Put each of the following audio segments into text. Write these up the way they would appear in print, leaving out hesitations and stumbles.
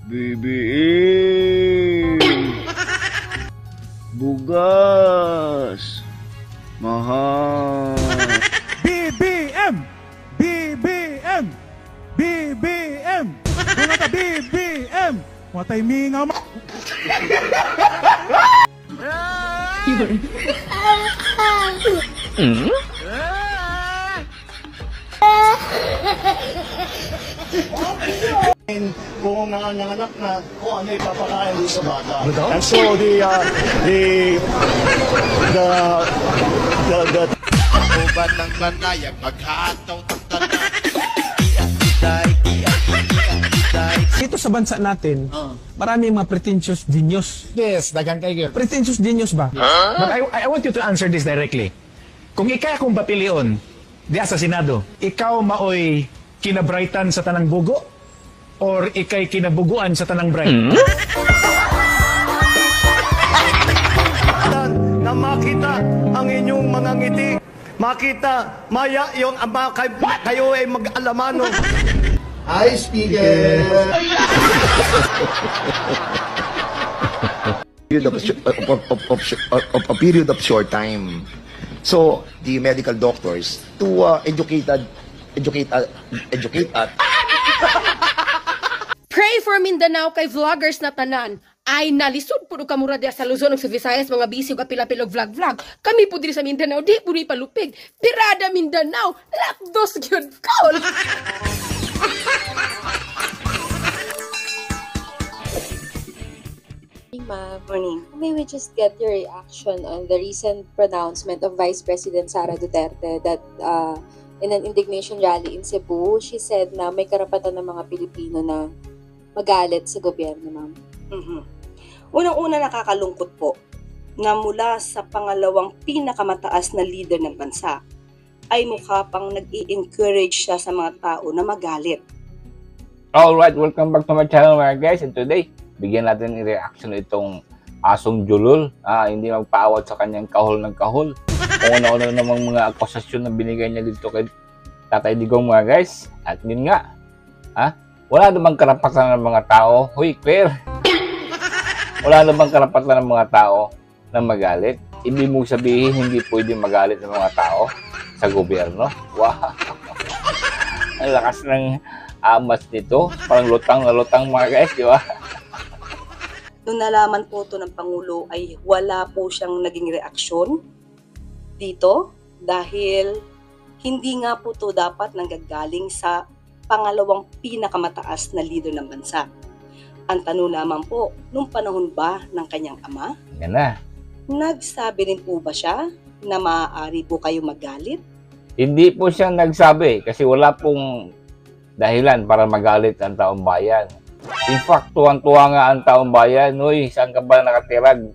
BBM. Bugas. Mahal. BBM! BBM! BBM! Mga ka BBM! Matay minga mo! Kung nanganak na kung ano ipapakain sa bata. And so the Uban ng banayag, maghataw ng tanan. Dito sa bansa natin, marami mga pretentious genius. Yes, dagang kayo. Pretentious genius ba? But I want you to answer this directly. Kung ikaw akong bapilion, diya sa Senado, ikaw maoy kinabrightan sa tanang bugo? Or ikay kinabuguan sa tanang bright? na makita ang inyong mga ngiti, makita maya yung ama kayo ay mag-alamano. Hi, speaker! A period of short time. So the medical doctors to educate at Pray for Mindanao kay vloggers na tanan. Ay nalisod po ka mura sa Luzon ug sa Visayas mga bisig at pila-pilog vlog. Kami po diri sa Mindanao di po ni palupig. Pirada Mindanao, lakdos gyud kaol. Morning. May we just get your reaction on the recent pronouncement of Vice President Sara Duterte that in an indignation rally in Cebu, she said na may karapatan ng mga Pilipino na magalit sa gobyerno, ma'am. Unang-una, nakakalungkot po na mula sa pangalawang pinakamataas na leader ng bansa ay mukha pang nag-i-encourage siya sa mga tao na magalit. Alright, welcome back to my channel mga guys, and today bigyan natin ng reaction itong asong Julul. Hindi magpaawat sa kanyang kahol ng kahol. Kung ano-ano namang mga akusasyon na binigay niya dito kay Tatay Digong mga guys. At yun nga, wala namang karapatan ng mga tao. Hoy, Claire! Wala namang karapatan ng mga tao na magalit. Hindi mo sabihin hindi pwede magalit ng mga tao sa gobyerno. Wow! Ang lakas ng amas nito. Parang lutang na lutang mga guys, di ba? Nung nalaman po ito ng Pangulo ay wala po siyang naging reaksyon dito dahil hindi nga po ito dapat nanggagaling sa pangalawang pinakamataas na leader ng bansa. Ang tanong naman po, nung panahon ba ng kanyang ama? Yan na. Nagsabi rin po ba siya na maaari po kayo magalit? Hindi po siya nagsabi kasi wala pong dahilan para magalit ang taong bayan. In fact, tuwang-tuwa nga ang taong bayan. Uy, saan ka ba nakatirag?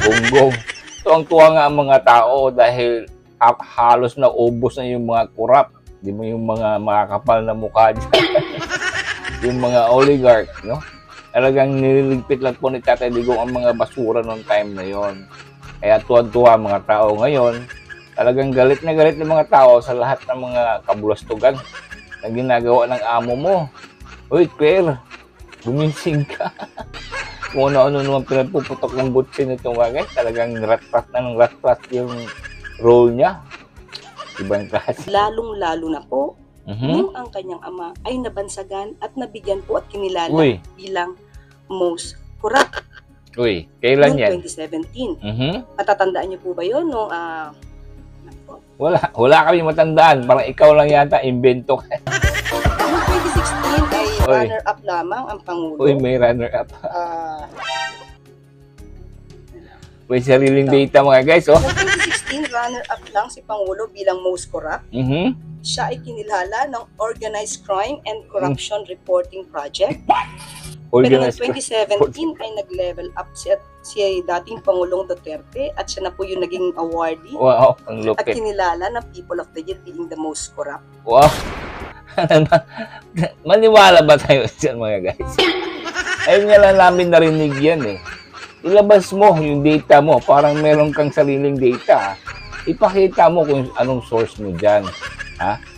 Gonggong. Tuwang-tuwa nga ang mga tao dahil halos na ubos na yung mga kurap. Di mo yung mga makakapal na mukha dyan. Yung mga oligarch, no? Talagang nililigpit lang po ni Tatay Digong ang mga basura noong time na yon. Kaya tuwang-tuwa ang mga tao ngayon. Talagang galit na galit ng mga tao sa lahat ng mga kabulastugan na ginagawa ng amo mo. Uy, Claire! Gumising ka. Kung ano-ano naman pinagpuputok ng butsin nitong mga guys, talagang rat-rat yung role niya. Ibang klase. Lalong-lalo na po, nung ang kanyang ama ay nabansagan at nabigyan po at kinilala bilang most corrupt. Uy, kailan yan? 2017. Matatandaan niyo po ba yun? No, wala kami matandaan. Parang ikaw lang yata, invento ka. Noong 2016 ay runner-up lamang ang Pangulo. Uy, may runner-up. May sariling data mga guys, oh. Noong 2016, runner-up lang si Pangulo bilang most corrupt. Siya ay kinilala ng Organized Crime and Corruption Reporting Project. Pero noong 2017 ay nag-level up siya dating Pangulong Duterte at siya na po yung naging awardee. Wow, ang lupit. At kinilala ng People of the Year being the most corrupt. Wow. Maniwala ba tayo dyan mga guys? Ayun nga lang namin narinig yan eh. Ilabas mo yung data mo. Parang meron kang sariling data. Ipakita mo kung anong source mo dyan.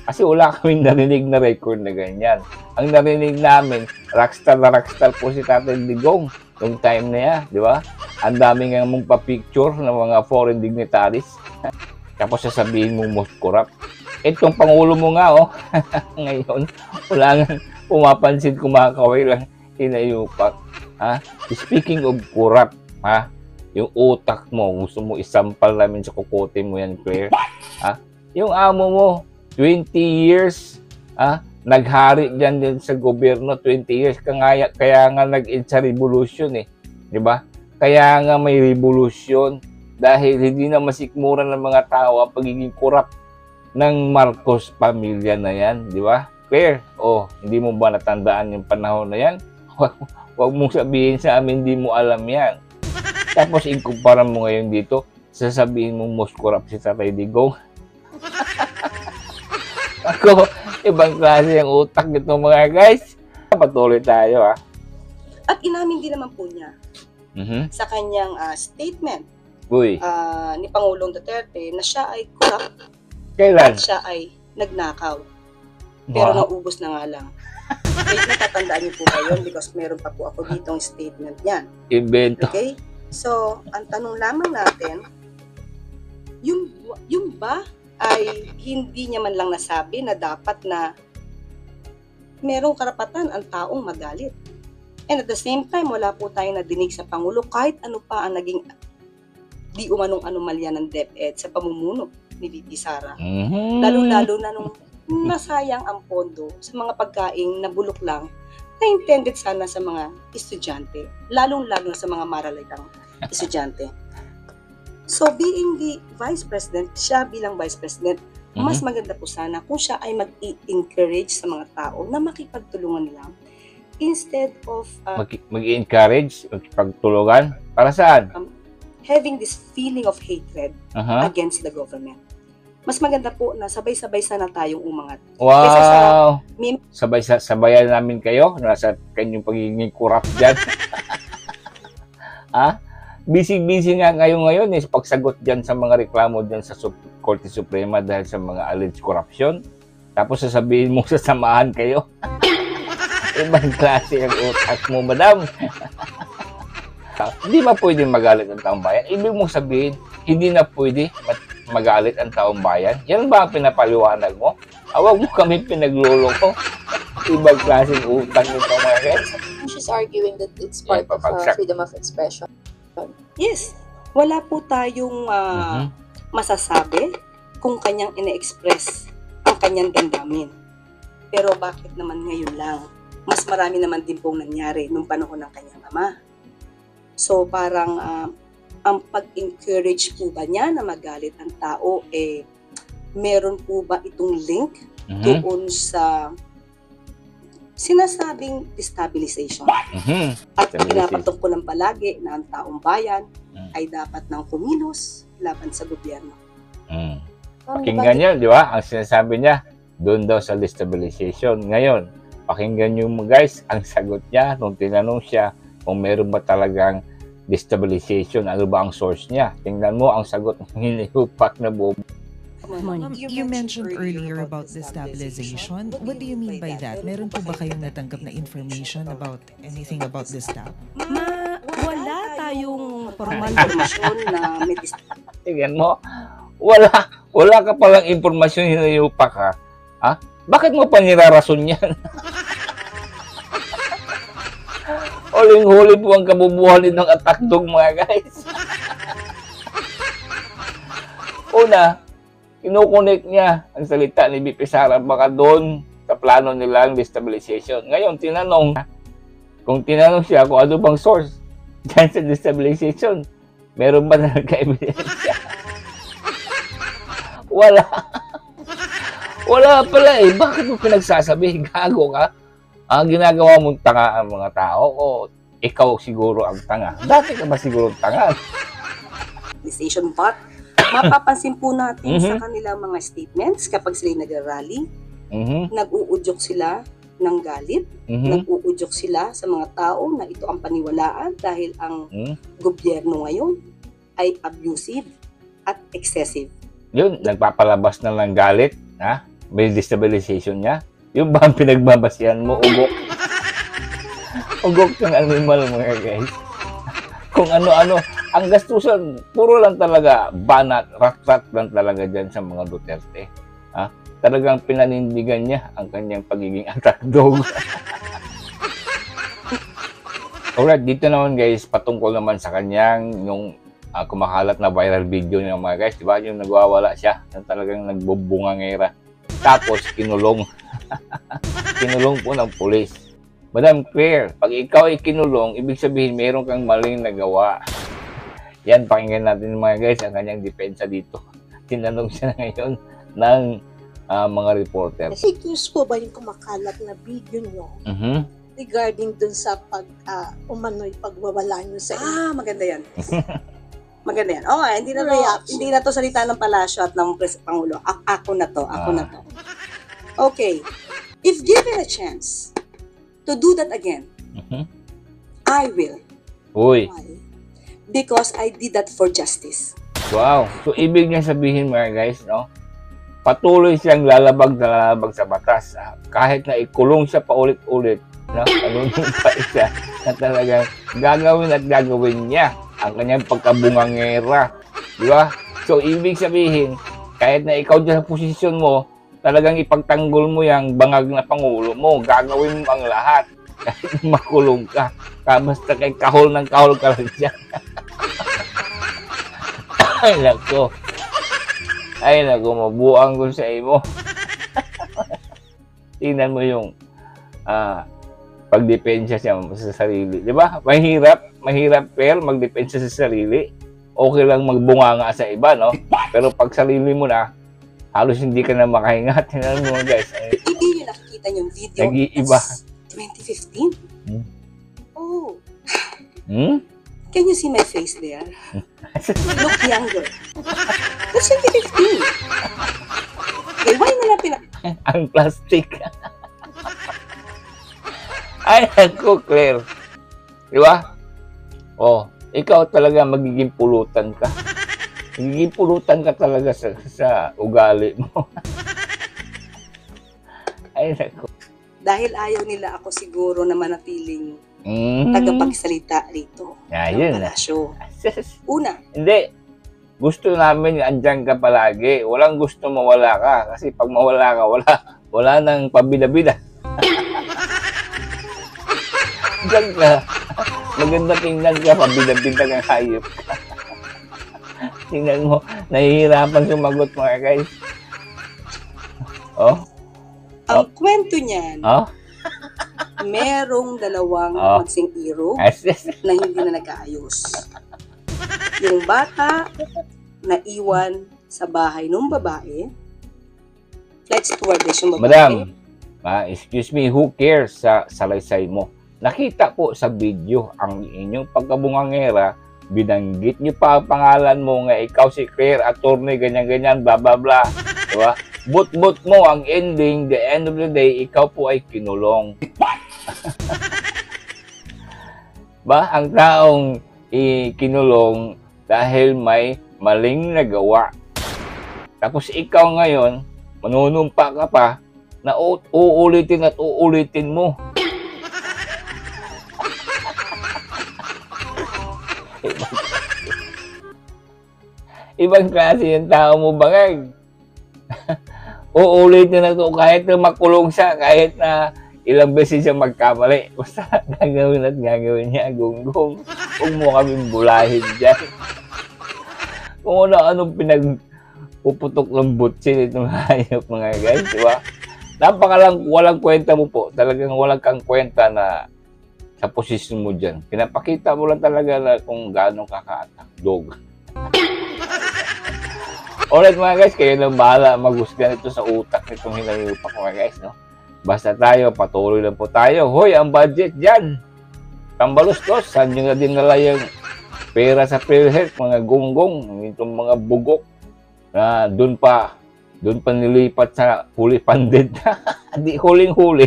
Kasi wala kaming narinig na record na ganyan. Ang narinig namin, rockstar na rockstar po si Tatay Digong yung time na yan, di ba? Ang dami nga mong pa-picture ng mga foreign dignitaries. Tapos sasabihin mong most corrupt. Itong Pangulo mo nga, oh. Ngayon, wala nga pumapansin, kumakaway lang, hinayupak. Ha? Speaking of corrupt, ha? Yung utak mo, gusto mo isampal namin sa kukote mo yan, Claire. Ha? Yung amo mo, 20 years, ha? Naghari dyan din sa gobyerno, 20 years. Kaya nga nag-end sa revolution, eh. Di ba? Kaya nga may revolution dahil hindi na masikmura ng mga tao ang pagiging corrupt ng Marcos pamilya na yan. Di ba? Claire, oh, hindi mo ba natandaan yung panahon na yan? Huwag mong sabihin sa amin, hindi mo alam yan. Tapos, ikumpara mo ngayon dito, sasabihin mong most corrupt si Tatay Digong. Ako, ibang klase ang utak nito mga guys. Patuloy tayo, ha. At inamin din naman po niya sa kanyang statement ni Pangulong Duterte na siya ay corrupt. Kailan? At siya ay nagnakaw. Pero naubos na nga lang. Wait, natatandaan niyo po ba yun? Because meron pa po ako ditong statement niyan. Invento. Okay? So, ang tanong lamang natin, yung ba ay hindi niya man lang nasabi na dapat na merong karapatan ang taong magalit. And at the same time, wala po tayong nadinig sa Pangulo kahit ano pa ang naging di umanong anomalya ng DepEd sa pamumuno ni VP Sara. Lalo-lalo na nung nasayang ang pondo sa mga pagkaing nabulok lang na intended sana sa mga estudyante, lalong-lalo sa mga maralitang estudyante. So, being the Vice President, siya bilang Vice President, mas maganda po sana kung siya ay mag-encourage sa mga tao na makipagtulungan nila instead of mag-encourage, magpagtulungan? Para saan? Having this feeling of hatred against the government. Mas maganda po na sabay-sabay sana tayong umangat. Wow! Sabayan namin kayo nasa kanyang pagiging corrupt dyan. Ha? Busy-busy nga ngayon sa pagsagot dyan sa mga reklamo dyan sa Korte Suprema dahil sa mga alleged corruption. Tapos sasabihin mo sasamahan kayo. Ibang klase ang utak mo, madam. Hindi ba pwede magalit ang taong bayan? Ibig mong sabihin, hindi na pwede magalit ang taong bayan? Yan ba ang pinapaliwanag mo? Huwag mo kami pinagluloko. Ibang klaseng utang nito mga guys. She's arguing that it's part of freedom of expression. Yes. Wala po tayong masasabi kung kanyang ine-express ang kanyang damdamin. Pero bakit naman ngayon lang? Mas marami naman din pong nangyari nung panahon ng kanyang ama. So parang ang pag-encourage po ba niya na magalit ang tao, meron po ba itong link doon sa sinasabing destabilization? At pinapatok ko lang palagi na ang taong bayan ay dapat nang kumilos laban sa gobyerno. Pakinggan niyo, di ba? Ang sinasabi niya, doon daw sa destabilization. Ngayon, pakinggan niyo mo guys, ang sagot niya nung tinanong siya kung meron ba talagang destabilization, ano ba ang source niya. Tingnan mo ang sagot ng hinihupak na bobo. You mentioned earlier about destabilization. What do you mean by that? Meron po ba kayong natanggap na information about anything about this tab? Wala tayong formal informasyon na may destabilization. Tingnan mo, wala ka palang impormasyon hinihupak ha? Ha? Bakit mo pa nirarason yan? Huling-huli po ang kabubuhanin ng attack dog mga guys. Una, kinukonek niya ang salita ni VP Sara baka doon sa plano nilang destabilization. Ngayon, kung tinanong siya kung ano bang source dyan sa destabilization, meron ba na nagka-evidensya? Wala. Wala pala eh. Bakit mo pinagsasabi? Gago ka? Ang ginagawa mong tanga ang mga tao o ikaw siguro ang tanga? Dati ka ba siguro tanga? But mapapansin po natin sa kanilang mga statements kapag sila nag-rally, nag-uudyok sila ng galit, nag-uudyok sila sa mga tao na ito ang paniwalaan dahil ang gobyerno ngayon ay abusive at excessive. Yun, nagpapalabas na ng galit, ha? May destabilization niya. Yung ba ang pinagbabasihan mo, ugok? Ugok ng animal, mga guys. Kung ano-ano, ang gastusan, puro lang talaga, banat, rat-rat lang talaga dyan sa mga Duterte. Ha? Talagang pinanindigan niya ang kanyang pagiging attack dog. Alright, dito naman guys, patungkol naman sa kanyang yung kumakalat na viral video niya mga guys, diba? Yung nagwawala siya, yung talagang nagbubungangera. Tapos, kinulong. Kinulong po ng pulis. Madam Claire, pag ikaw ay kinulong, ibig sabihin mayroon kang maling nagawa. Yan, pakinggan natin mga guys, ang kanyang depensa dito. Tinanong siya ngayon ng mga reporter. Fake news po ba yung kumakalat na video nyo regarding dun sa umano'y pagwawala nyo sa inyo? Maganda yan. Maganda yan. Oh, hindi na to salita ng palasyo at ng Pangulo. Ako na to. Okay. If given a chance to do that again, I will. Uy. Why? Because I did that for justice. Wow. So, ibig niya sabihin mga guys, no? Patuloy siyang lalabag sa batas. Kahit na ikulong siya paulit-ulit, no? Anong pa siya na talagang gagawin at gagawin niya ang kanyang pagkabungangera. Di ba? So, ibig sabihin, kahit na ikaw dyan sa posisyon mo, talagang ipagtanggol mo yung bangag na Pangulo mo. Gagawin mo ang lahat. Kahit makulong ka. Basta kay kahol ng kahol ka lang dyan. Ay, nako, mabuang ko sa imo. Tingnan mo yung pagdepensa siya sa sarili. Di ba? Mahirap pero magdepensa sa sarili. Okay lang magbunganga sa iba, no? Pero pag sarili mo na, halos hindi ka na makahinga. Tingnan mo guys. Hindi nyo nakikita yung video. Nag-iiba. 2015? Oh. Can you see my face there? Look younger. That's 2015. Okay, why na lang ang plastic. Ay, ako, Claire. Di ba? Oh, ikaw talaga magiging pulutan ka. Magiging pulutan ka talaga sa ugali mo. Ay, ako. Dahil ayaw nila ako siguro na manatiling tagapagsalita rito. Yun. Una. Hindi. Gusto namin andyan ka palagi. Walang gusto mawala ka. Kasi pag mawala ka, wala nang pabida-bida. Diyan ka. Maganda tingnan ka, pabida-bida kang hayop ka. Tingnan mo, nahihirapan sumagot mga guys. Oh? Ang kwento niyan, merong dalawang magsing iro na hindi na nag-aayos. Yung bata na iwan sa bahay ng babae, flight stewardess yung babae. Madam, excuse me, who cares sa salaysay mo? Nakita po sa video ang inyong pagkabungangera, binanggit niyo pa ang pangalan mo nga ikaw si Claire, attorney, ganyan-ganyan, bla bla bla. Diba? But mo ang ending, the end of the day, ikaw po ay kinulong. Ba? Ang taong kinulong dahil may maling nagawa. Tapos ikaw ngayon, manunumpa ka pa na uulitin at uulitin mo. Ibang klase yung tao mo bangag. Uulitin na to kahit na makulong siya, kahit na ilang beses siya magkamali. Basta gagawin at gagawin niya, gunggong. Huwag mo kaming bulahin dyan. Kung ano-anong pinagpuputok ng butsin itong hayop mga guys, di ba? Walang kwenta mo po. Talagang walang kang kwenta na sa posisyon mo dyan. Pinapakita mo lang talaga na kung gaano kaka-attack dog. Alright mga guys, kayo na bahala maghusgan ito sa utak nitong hinayupak mga guys, no? Basta tayo, patuloy lang po tayo. Hoy, ang budget dyan! Tambalustos, saan nyo na din nala yung pera sa PhilHealth, mga gunggong, itong mga bugok na doon pa nilipat sa fully funded. Di huling-huli.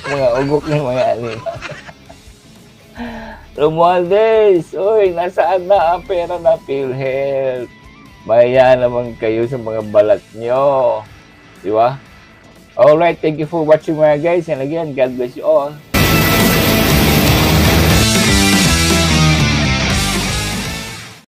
Mga ugok na mga alin. Romualdez, oy, nasaan na ang pera na PhilHealth? Maya naman kayo sa mga balat nyo. Di ba? Alright, thank you for watching mga guys. And again, God bless you all.